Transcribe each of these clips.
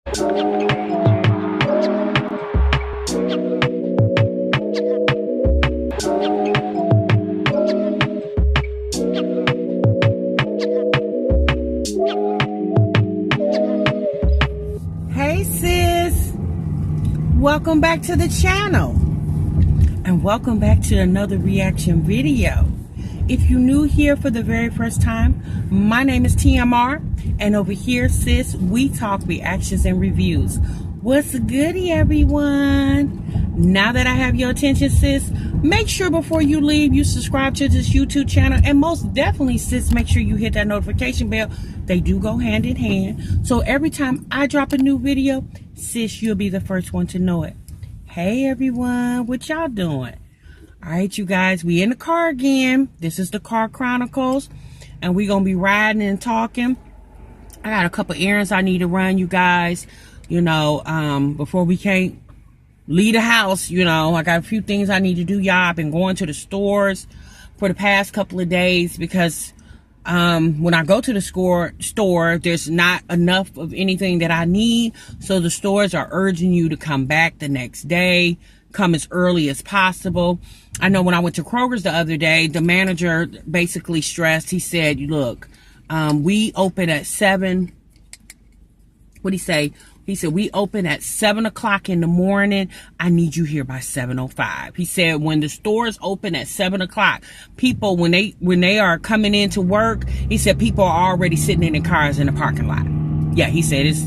Hey sis, welcome back to the channel and welcome back to another reaction video. If you're new here for the very first time, my name is TMR, and over here, sis, we talk reactions and reviews. What's goody, everyone? Now that I have your attention, sis, make sure before you leave, you subscribe to this YouTube channel, and most definitely, sis, make sure you hit that notification bell. They do go hand in hand, so every time I drop a new video, sis, you'll be the first one to know it. Hey, everyone, what y'all doing? All right, you guys, we in the car again. This is the Car Chronicles, and we're going to be riding and talking. I got a couple errands I need to run, you guys. You know, before we can't leave the house, you know, I got a few things I need to do, y'all. I've been going to the stores for the past couple of days because when I go to the store, there's not enough of anything that I need. So the stores are urging you to come back the next day. Come as early as possible. I know when I went to Kroger's the other day, the manager basically stressed, he said, look, we open at 7. What'd he say? He said, we open at 7 o'clock in the morning. I need you here by 7:05. He said, when the stores open at 7 o'clock, people, when they are coming into work, he said, people are already sitting in their cars in the parking lot. Yeah, he said, it's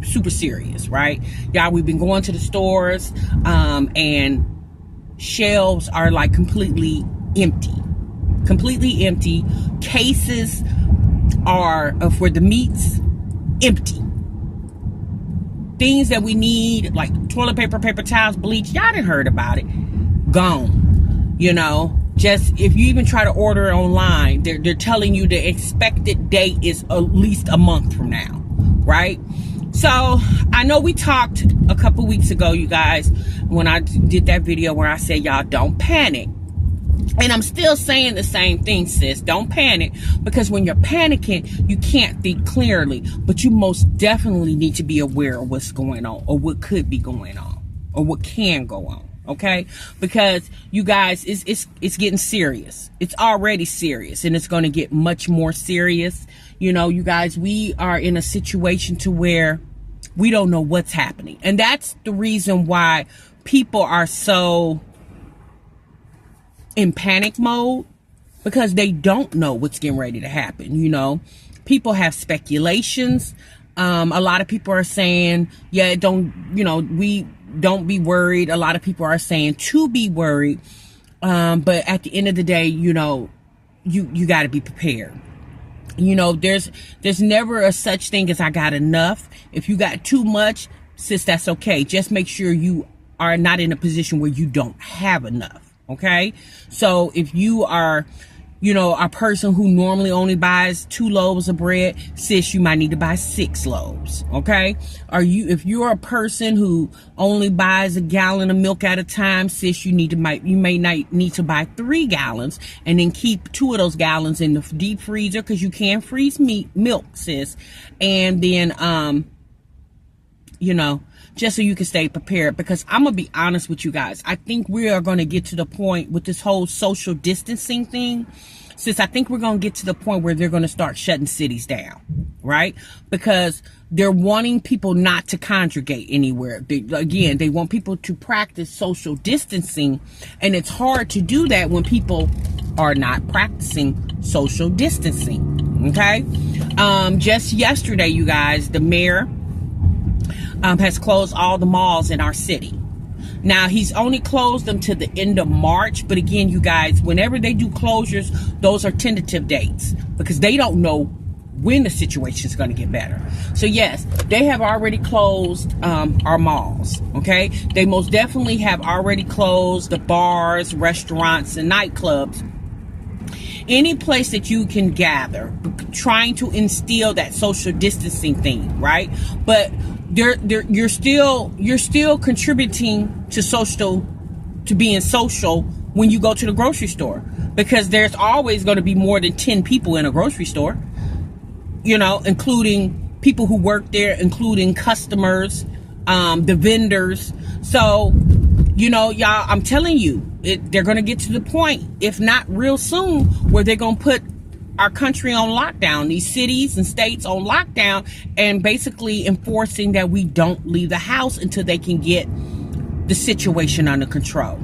super serious, right? Y'all, we've been going to the stores, and shelves are like completely empty. Cases are for the meats empty. Things that we need, like toilet paper, paper towels, bleach, y'all done heard about it, gone. You know, just if you even try to order it online, they're telling you the expected date is at least a month from now, right? So I know we talked a couple weeks ago, you guys, when I did that video where I said, y'all, don't panic. And I'm still saying the same thing, sis. Don't panic, because when you're panicking, you can't think clearly. But you most definitely need to be aware of what's going on, or what could be going on, or what can go on. Okay, because you guys, it's getting serious. It's already serious, and it's going to get much more serious. You know, you guys, we are in a situation to where we don't know what's happening, and that's the reason why people are so in panic mode, because they don't know what's getting ready to happen. You know, people have speculations. A lot of people are saying, yeah, we don't be worried. A lot of people are saying to be worried. But at the end of the day, you know, you got to be prepared. You know, there's never a such thing as I got enough. If you got too much, sis, that's okay. Just make sure you are not in a position where you don't have enough. Okay, so if you are, you know, a person who normally only buys 2 loaves of bread, sis, you might need to buy 6 loaves. Okay, if you're a person who only buys a gallon of milk at a time, sis, you may not need to buy 3 gallons, and then keep 2 of those gallons in the deep freezer, because you can freeze milk, sis, and then you know, just so you can stay prepared. Because I'm gonna be honest with you guys, I think we are going to get to the point with this whole social distancing thing, sis. I think we're going to get to the point where they're going to start shutting cities down, right? Because they're wanting people not to congregate anywhere. They want people to practice social distancing, and it's hard to do that when people are not practicing social distancing. Okay, just yesterday, you guys, the mayor has closed all the malls in our city. Now, he's only closed them to the end of March. But again, you guys, whenever they do closures, those are tentative dates, because they don't know when the situation is going to get better. So yes, they have already closed our malls. Okay, they most definitely have already closed the bars, restaurants, and nightclubs. Any place that you can gather, trying to instill that social distancing thing, right? But you're still contributing to being social when you go to the grocery store, because there's always going to be more than 10 people in a grocery store, you know, including people who work there, including customers, the vendors. So, you know, y'all, I'm telling you, they're going to get to the point, if not real soon, where they're going to put our country on lockdown, these cities and states on lockdown, and basically enforcing that we don't leave the house until they can get the situation under control.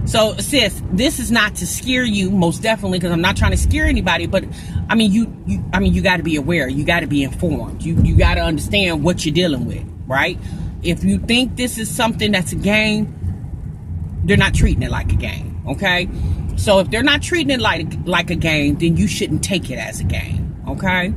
So, sis, this is not to scare you, most definitely, because I'm not trying to scare anybody. But I mean, you got to be aware. You got to be informed. You got to understand what you're dealing with, right? If you think this is something that's a game, they're not treating it like a game, okay? So if they're not treating it like a game, then you shouldn't take it as a game, okay?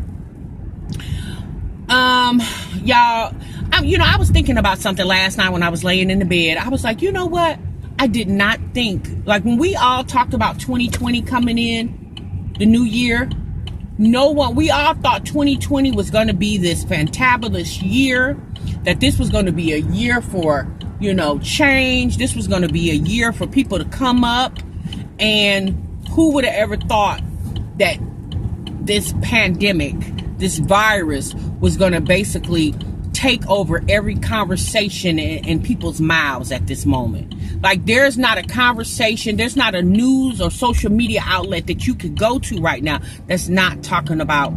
Y'all, I was thinking about something last night when I was laying in the bed. I was like, you know what? I did not think, like when we all talked about 2020 coming in, the new year, we all thought 2020 was going to be this fantabulous year, that this was going to be a year for, change. This was going to be a year for people to come up. And who would have ever thought that this pandemic, this virus, was going to basically take over every conversation in people's mouths at this moment? Like, there's not a conversation, there's not a news or social media outlet that you could go to right now that's not talking about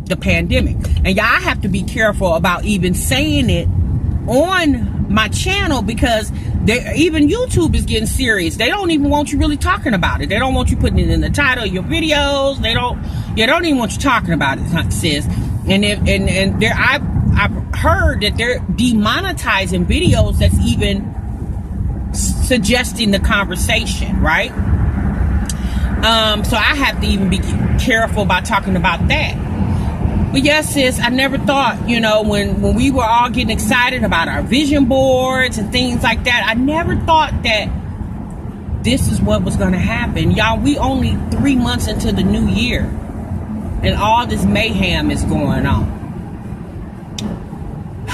the pandemic. And y'all, I have to be careful about even saying it on my channel, because even YouTube is getting serious. They don't even want you really talking about it. They don't want you putting it in the title of your videos. They don't even want you talking about it, sis. And I've heard that they're demonetizing videos that's even suggesting the conversation, right? So I have to even be careful about talking about that. But yes, sis, I never thought, when we were all getting excited about our vision boards and things like that, I never thought that this is what was going to happen. Y'all, we only 3 months into the new year, and all this mayhem is going on.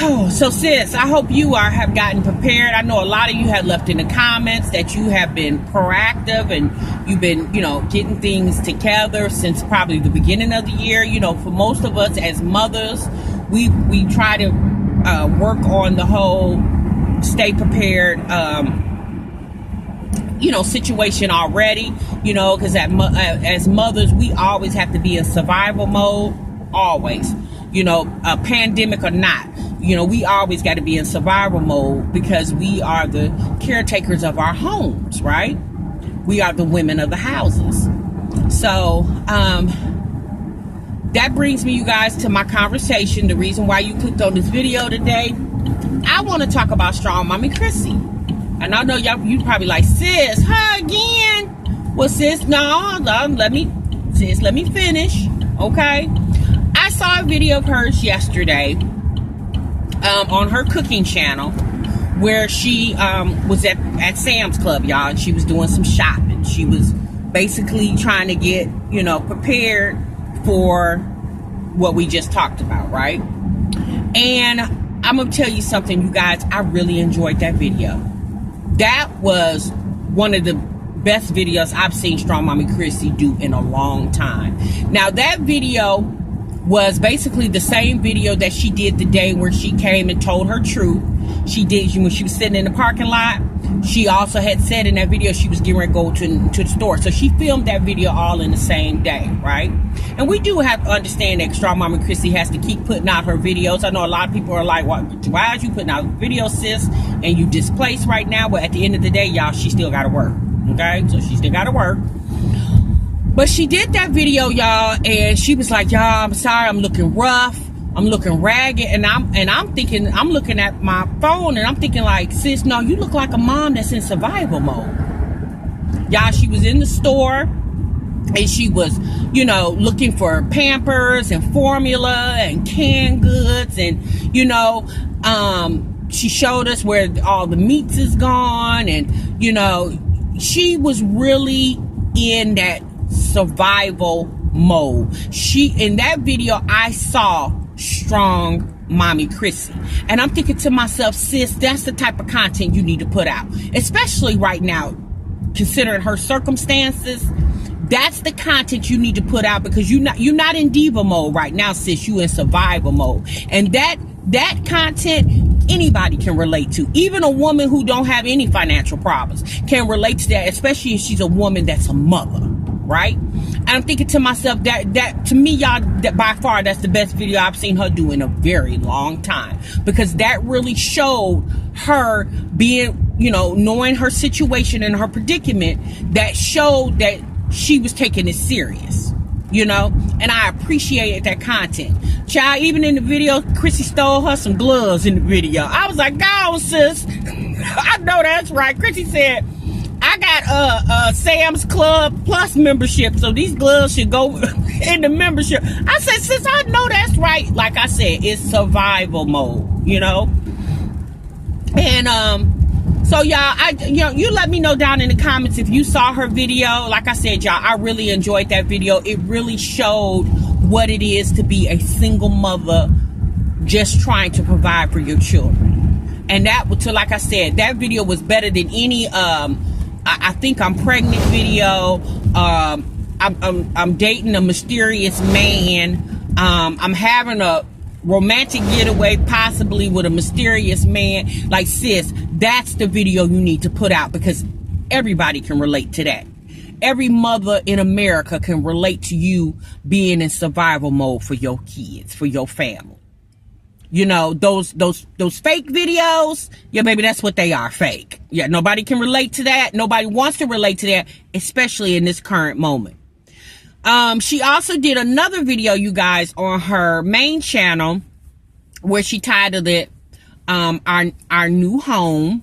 Oh, so sis, I hope you have gotten prepared. I know a lot of you have left in the comments that you have been proactive and you've been, getting things together since probably the beginning of the year. For most of us as mothers, we try to work on the whole stay prepared, situation already, because as mothers, we always have to be in survival mode, always, a pandemic or not. We always got to be in survival mode, because we are the caretakers of our homes, right? We are the women of the houses. So, that brings me, you guys, to my conversation. The reason why you clicked on this video today, I want to talk about StrongMommy Chrissy. And I know you probably like, sis, her again? Well, sis, no, let me finish, okay? I saw a video of hers yesterday on her cooking channel, where she was at Sam's Club, y'all, and she was doing some shopping. She was basically trying to get, prepared for what we just talked about, right? And I'm gonna tell you something, you guys, I really enjoyed that video. That was one of the best videos I've seen StrongMommy Chrissy do in a long time. Now, that video was basically the same video that she did the day where she came and told her truth. She did when she was sitting in the parking lot. She also had said in that video she was getting ready to go to the store. So she filmed that video all in the same day, right? And we do have to understand that StrongMommy Chrissy has to keep putting out her videos. I know a lot of people are like, why is you putting out videos, sis? And you displaced right now. But at the end of the day, y'all, she still got to work, okay? So she still got to work. But she did that video, y'all, and she was like, y'all, I'm sorry, I'm looking rough, I'm looking ragged, and I'm thinking, I'm looking at my phone, and I'm thinking like, sis, no, you look like a mom that's in survival mode. Y'all, she was in the store, and she was, looking for Pampers and formula and canned goods, and, she showed us where all the meats is gone, and, she was really in that survival mode. In that video, I saw StrongMommy Chrissy, and I'm thinking to myself, sis, that's the type of content you need to put out, especially right now, considering her circumstances. That's the content you need to put out, because you're not in diva mode right now, sis. You in survival mode. And that content, anybody can relate to. Even a woman who don't have any financial problems can relate to that, especially if she's a woman that's a mother, right? And I'm thinking to myself that to me, y'all, that by far that's the best video I've seen her do in a very long time, because that really showed her being, you know, knowing her situation and her predicament, that showed that she was taking it serious, you know. And I appreciated that content. Child, even in the video, Chrissy stole her some gloves in the video. I was like, go, sis. I know that's right. Chrissy said, I got Sam's Club Plus membership, so these gloves should go in the membership. I said, sis, I know that's right. Like I said, it's survival mode, you know. And so y'all, you let me know down in the comments if you saw her video. Like I said, y'all, I really enjoyed that video. It really showed what it is to be a single mother just trying to provide for your children. And that, like I said, that video was better than any I think I'm pregnant video. I'm dating a mysterious man. I'm having a romantic getaway, possibly with a mysterious man. Like, sis, that's the video you need to put out, because everybody can relate to that. Every mother in America can relate to you being in survival mode for your kids, for your family. You know, those fake videos, yeah, baby, that's what they are, fake. Yeah, nobody can relate to that. Nobody wants to relate to that, especially in this current moment. She also did another video, you guys, on her main channel, where she titled it, our new home.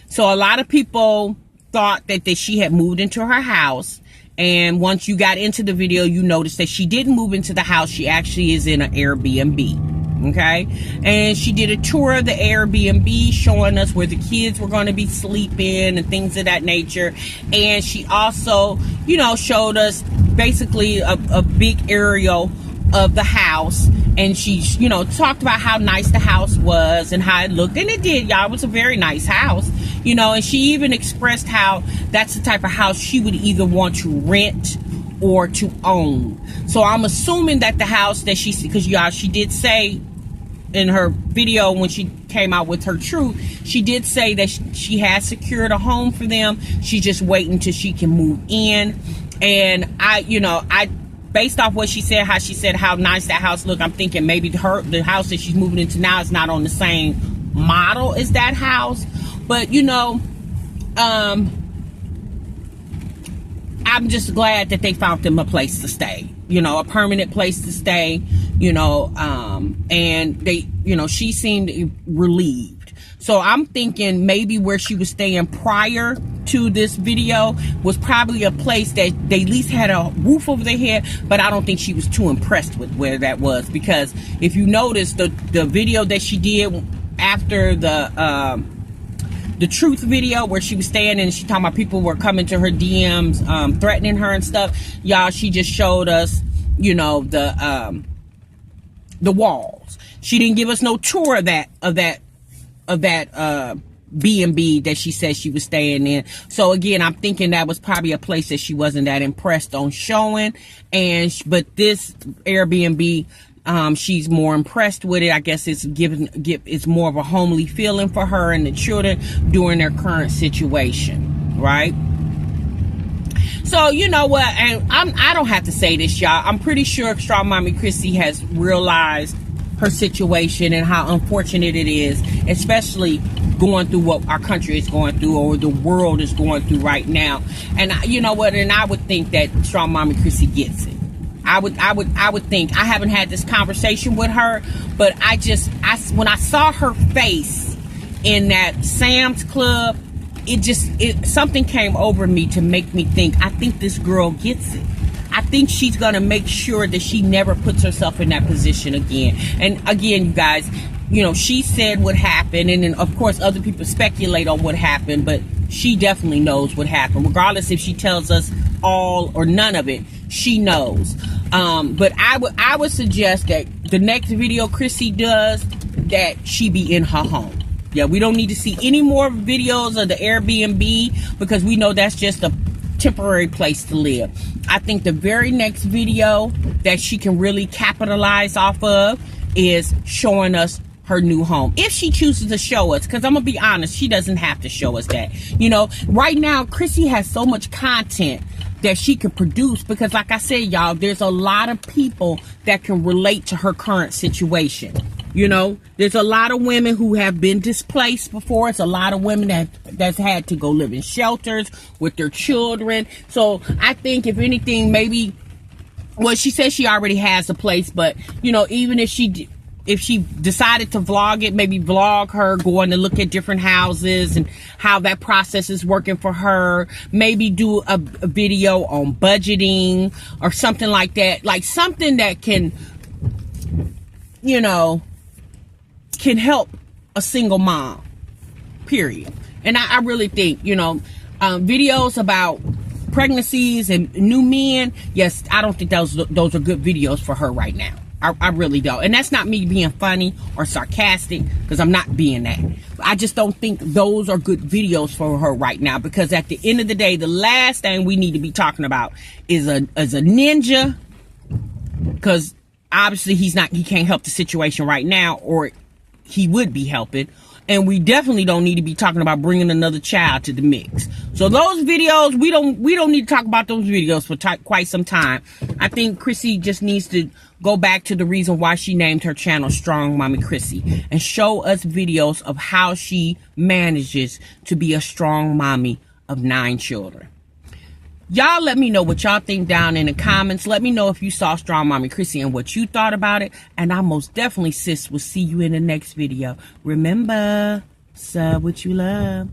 So a lot of people thought that she had moved into her house. And once you got into the video, you noticed that she didn't move into the house. She actually is in an Airbnb. Okay, and she did a tour of the Airbnb, showing us where the kids were going to be sleeping and things of that nature. And she also, you know, showed us basically a big aerial of the house. And she, you know, talked about how nice the house was and how it looked. And it did, y'all. It was a very nice house, you know. And she even expressed how that's the type of house she would either want to rent or to own. So I'm assuming that the house that because y'all, she did say in her video when she came out with her truth, she did say that she has secured a home for them. She's just waiting until she can move in. And I based off what she said, how nice that house looked, I'm thinking maybe the house that she's moving into now is not on the same model as that house. But you know, I'm just glad that they found them a place to stay, you know, a permanent place to stay, you know, and they, you know, she seemed relieved. So I'm thinking maybe where she was staying prior to this video was probably a place that they at least had a roof over their head, but I don't think she was too impressed with where that was, because if you notice the video that she did after the truth video where she was staying and she talking about people were coming to her DMs, threatening her and stuff, y'all, she just showed us, you know, the walls. She didn't give us no tour of that B&B that she said she was staying in. So again, I'm thinking that was probably a place that she wasn't that impressed on showing. But this Airbnb, she's more impressed with it. I guess it's more of a homely feeling for her and the children during their current situation, right? So you know what, and I don't have to say this, y'all. I'm pretty sure StrongMommy Chrissy has realized her situation and how unfortunate it is, especially going through what our country is going through, or the world is going through right now. And you know what, and I would think that StrongMommy Chrissy gets it. I would think. I haven't had this conversation with her, but when I saw her face in that Sam's Club, something came over me to make me think, I think this girl gets it. I think she's going to make sure that she never puts herself in that position again. And again, you guys, you know, she said what happened, and then of course other people speculate on what happened, but she definitely knows what happened. Regardless if she tells us all or none of it, she knows. But I would suggest that the next video Chrissy does, that she be in her home. Yeah, we don't need to see any more videos of the Airbnb, because we know that's just a temporary place to live. I think the very next video that she can really capitalize off of is showing us her new home, if she chooses to show us, because I'm gonna be honest, she doesn't have to show us that. You know, right now Chrissy has so much content that she can produce, because like I said, y'all, there's a lot of people that can relate to her current situation. You know, there's a lot of women who have been displaced before. It's a lot of women that's had to go live in shelters with their children. So I think if anything, maybe, well, she says she already has a place, but you know, even if she decided to vlog it, maybe vlog her going to look at different houses and how that process is working for her. Maybe do a video on budgeting or something like that. Like something that can, you know, can help a single mom, period. And I really think, you know, videos about pregnancies and new men, yes, I don't think those are good videos for her right now. I really don't. And that's not me being funny or sarcastic, because I'm not being that. I just don't think those are good videos for her right now, because at the end of the day, the last thing we need to be talking about is a ninja, because obviously he can't help the situation right now, or he would be helping. And we definitely don't need to be talking about bringing another child to the mix. So those videos, we don't need to talk about those videos for quite some time. I think Chrissy just needs to go back to the reason why she named her channel StrongMommy Chrissy, and show us videos of how she manages to be a strong mommy of 9 children. Y'all let me know what y'all think down in the comments. Let me know if you saw StrongMommy Chrissy and what you thought about it. And I most definitely, sis, will see you in the next video. Remember, sub what you love.